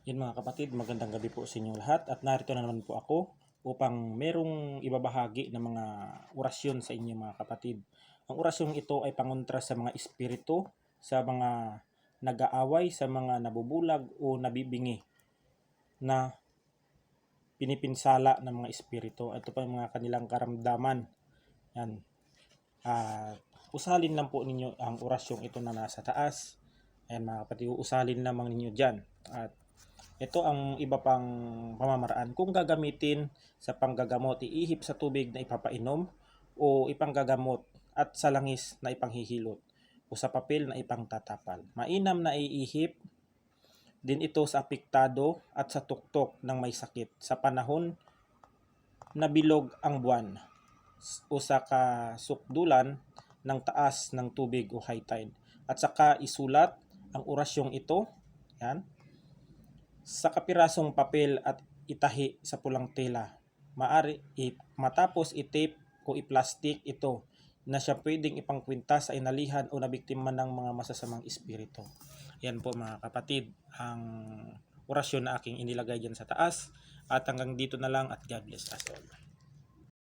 Yan mga kapatid, magandang gabi po sa inyong lahat at narito na naman po ako upang merong ibabahagi ng mga orasyon sa inyo mga kapatid. Ang orasyong ito ay pangontra sa mga espiritu, sa mga nag-aaway, sa mga nabubulag o nabibingi na pinipinsala ng mga espiritu. Ito pa yung mga kanilang karamdaman. Yan. Usalin lang po ninyo ang orasyong ito na nasa taas. Ayan mga kapatid, usalin lamang ninyo dyan. At ito ang iba pang pamamaraan kung gagamitin sa panggagamot, iihip sa tubig na ipapainom o ipanggagamot at sa langis na ipanghihilot o sa papel na ipangtatapal. Mainam na iihip din ito sa apektado at sa tuktok ng may sakit sa panahon na bilog ang buwan o sa kasukdulan ng taas ng tubig o high tide. At saka isulat ang orasyong ito, yan, sa kapirasong papel at itahi sa pulang tela. Matapos i-tape o i-plastic ito na siya pwedeng ipangkwinta sa inalihan o nabiktima ng mga masasamang espiritu. Yan po mga kapatid, ang orasyon na aking inilagay dyan sa taas. At hanggang dito na lang at God bless us all.